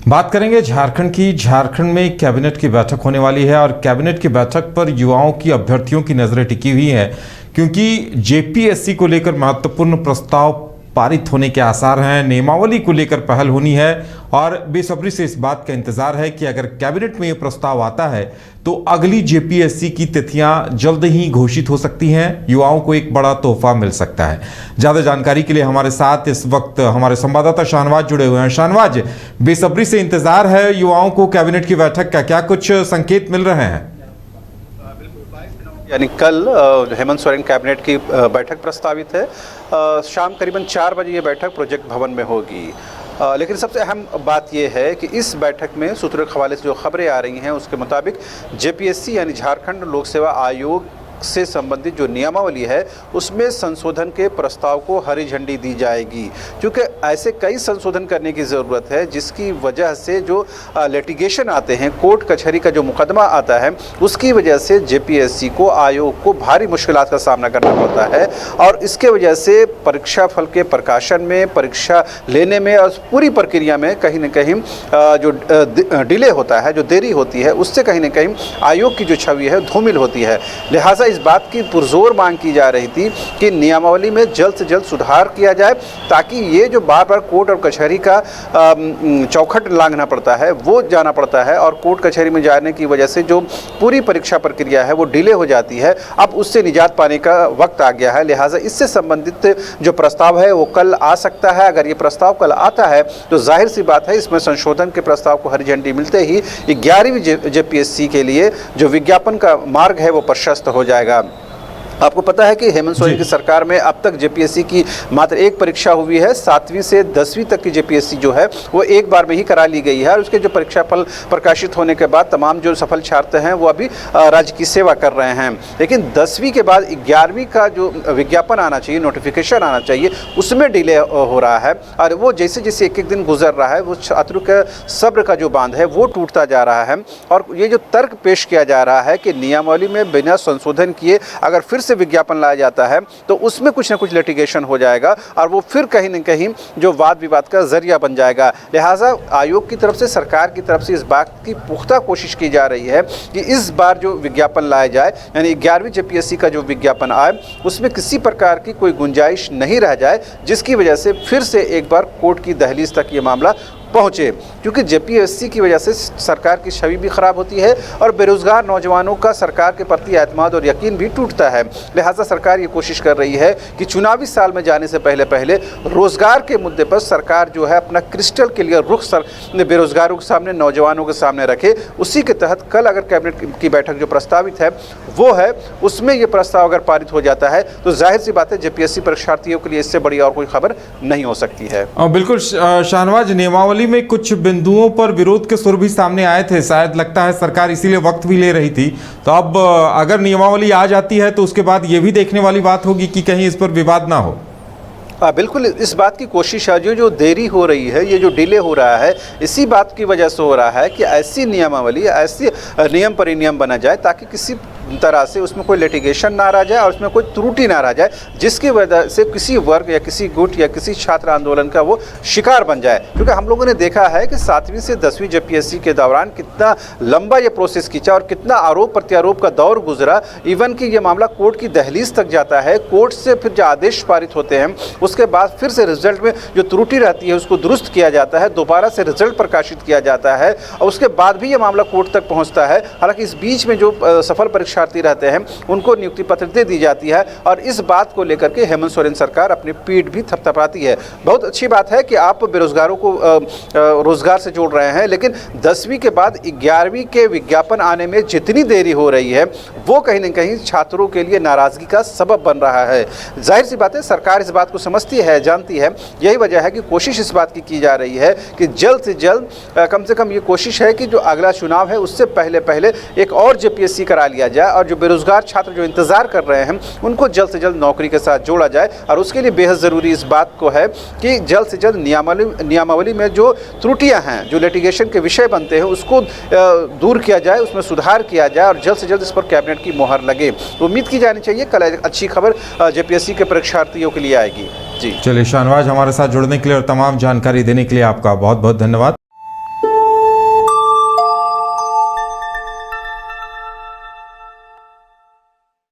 बात करेंगे झारखंड की। झारखंड में कैबिनेट की बैठक होने वाली है और कैबिनेट की बैठक पर युवाओं की अभ्यर्थियों की नजरें टिकी हुई हैं, क्योंकि जेपीएससी को लेकर महत्वपूर्ण प्रस्ताव पारित होने के आसार हैं। नियमावली को लेकर पहल होनी है और बेसब्री से इस बात का इंतजार है कि अगर कैबिनेट में ये प्रस्ताव आता है तो अगली जेपीएससी की तिथियां जल्द ही घोषित हो सकती हैं। युवाओं को एक बड़ा तोहफा मिल सकता है। ज़्यादा जानकारी के लिए हमारे साथ इस वक्त हमारे संवाददाता शाहनवाज जुड़े हुए हैं। शाहनवाज, बेसब्री से इंतजार है युवाओं को कैबिनेट की बैठक का, क्या कुछ संकेत मिल रहे हैं? यानी कल हेमंत सोरेन कैबिनेट की बैठक प्रस्तावित है। शाम करीबन 4 बजे ये बैठक प्रोजेक्ट भवन में होगी। लेकिन सबसे अहम बात यह है कि इस बैठक में सूत्रों के हवाले से जो खबरें आ रही हैं उसके मुताबिक जेपीएससी यानी झारखंड लोक सेवा आयोग से संबंधित जो नियमावली है उसमें संशोधन के प्रस्ताव को हरी झंडी दी जाएगी, क्योंकि ऐसे कई संशोधन करने की ज़रूरत है जिसकी वजह से जो लिटिगेशन आते हैं, कोर्ट कचहरी का जो मुकदमा आता है, उसकी वजह से जेपीएससी को, आयोग को भारी मुश्किलात का सामना करना पड़ता है। और इसके वजह से परीक्षा फल के प्रकाशन में, परीक्षा लेने में और पूरी प्रक्रिया में कहीं न कहीं जो डिले होता है, जो देरी होती है, उससे कहीं न कहीं आयोग की जो छवि है धूमिल होती है। लिहाजा इस बात की पुरजोर मांग की जा रही थी कि नियमावली में जल्द से जल्द सुधार किया जाए, ताकि ये जो बार बार कोर्ट और कचहरी का चौखट लांघना पड़ता है, वो जाना पड़ता है, और कोर्ट कचहरी में जाने की वजह से जो पूरी परीक्षा प्रक्रिया है वो डिले हो जाती है। अब उससे निजात पाने का वक्त आ गया है। लिहाजा इससे संबंधित जो प्रस्ताव है वो कल आ सकता है। अगर ये प्रस्ताव कल आता है तो जाहिर सी बात है इसमें संशोधन के प्रस्ताव को हरी झंडी मिलते ही 11वीं जेपीएससी के लिए जो विज्ञापन का मार्ग है वो प्रशस्त हो जाएगा। आपको पता है कि हेमंत सोरेन की सरकार में अब तक जेपीएससी की मात्र एक परीक्षा हुई है। 7वीं से 10वीं तक की जेपीएससी जो है वो एक बार में ही करा ली गई है, और उसके जो परीक्षा फल प्रकाशित होने के बाद तमाम जो सफल छात्र हैं वो अभी राज्य की सेवा कर रहे हैं। लेकिन 10वीं के बाद 11वीं का जो विज्ञापन आना चाहिए, नोटिफिकेशन आना चाहिए, उसमें डिले हो रहा है। और वो जैसे जैसे एक एक दिन गुजर रहा है वो छात्रों के सब्र का जो बांध है वो टूटता जा रहा है। और ये जो तर्क पेश किया जा रहा है कि नियमावली में बिना संशोधन किए अगर फिर से विज्ञापन लाया जाता है तो उसमें कुछ ना कुछ लिटिगेशन हो जाएगा और वो फिर कहीं न कहीं जो वाद विवाद का जरिया बन जाएगा। लिहाजा आयोग की तरफ से, सरकार की तरफ से इस बात की पुख्ता कोशिश की जा रही है कि इस बार जो विज्ञापन लाया जाए, यानी 11वीं जेपीएससी का जो विज्ञापन आए, उसमें किसी प्रकार की कोई गुंजाइश नहीं रह जाए, जिसकी वजह से फिर से एक बार कोर्ट की दहलीज तक ये मामला पहुँचे। क्योंकि जेपीएससी की वजह से सरकार की छवि भी खराब होती है और बेरोजगार नौजवानों का सरकार के प्रति एतमाद और यकीन भी टूटता है। लिहाजा सरकार ये कोशिश कर रही है कि चुनावी साल में जाने से पहले पहले रोजगार के मुद्दे पर सरकार जो है अपना क्रिस्टल क्लियर रुख बेरोजगारों के सामने, नौजवानों के सामने रखे। उसी के तहत कल अगर कैबिनेट की बैठक जो प्रस्तावित है वो है, उसमें ये प्रस्ताव अगर पारित हो जाता है तो जाहिर सी बात है जेपीएससी परीक्षार्थियों के लिए इससे बड़ी और कोई खबर नहीं हो सकती है। बिल्कुल शाहनवाज, नियमावली में कुछ बिंदुओं पर विरोध के सुर भी सामने आए थे। शायद लगता है सरकार इसीलिए वक्त भी ले रही थी। तो अब अगर नियमावली आ जाती है तो उसके बाद ये भी देखने वाली बात होगी कि कहीं इस पर विवाद ना हो। बिल्कुल, इस बात की कोशिश है। जो देरी हो रही है, ये जो डिले हो रहा है, इसी बात की वजह से हो रहा है कि ऐसी नियमावली, ऐसी नियम परिनियम बना जाए ताकि किसी तरह से उसमें कोई लिटिगेशन ना रह जाए और उसमें कोई त्रुटि ना रह जाए, जिसकी वजह से किसी वर्ग या किसी गुट या किसी छात्र आंदोलन का वो शिकार बन जाए। क्योंकि हम लोगों ने देखा है कि 7वीं से 10वीं जेपीएससी के दौरान कितना लंबा ये प्रोसेस खींचा और कितना आरोप प्रत्यारोप का दौर गुजरा। इवन कि ये मामला कोर्ट की दहलीज तक जाता है। कोर्ट से फिर जो आदेश पारित होते हैं उसके बाद फिर से रिजल्ट में जो त्रुटि रहती है उसको दुरुस्त किया जाता है, दोबारा से रिजल्ट प्रकाशित किया जाता है, और उसके बाद भी ये मामला कोर्ट तक पहुँचता है। हालांकि इस बीच में जो सफल परीक्षार्थी रहते हैं उनको नियुक्ति पत्र दे दी जाती है, और इस बात को लेकर के हेमंत सोरेन सरकार अपनी पीठ भी थपथपाती है। बहुत अच्छी बात है कि आप बेरोजगारों को रोजगार से जोड़ रहे हैं, लेकिन 10वीं के बाद 11वीं के विज्ञापन आने में जितनी देरी हो रही है वो कहीं न कहीं छात्रों के लिए नाराजगी का सबब बन रहा है। जाहिर सी बात है सरकार इस बात को समझती है, जानती है। यही वजह है कि कोशिश इस बात की जा रही है कि जल्द से जल्द, कम से कम ये कोशिश है कि जो अगला चुनाव है उससे पहले पहले एक और जेपीएससी करा लिया जाए, और जो बेरोजगार छात्र जो इंतजार कर रहे हैं उनको जल्द से जल्द नौकरी के साथ जोड़ा जाए। और उसके लिए बेहद ज़रूरी इस बात को है कि जल्द से जल्द नियमावली में जो त्रुटियां हैं, जो लिटिगेशन के विषय बनते हैं, उसको दूर किया जाए, उसमें सुधार किया जाए और जल्द से जल्द इस पर कैबिनेट की मोहर लगे। उम्मीद की जानी चाहिए कल अच्छी खबर जेपीएससी के परीक्षार्थियों के लिए आएगी। जी चलिए शाहनवाज, हमारे साथ जुड़ने के लिए और तमाम जानकारी देने के लिए आपका बहुत बहुत धन्यवाद।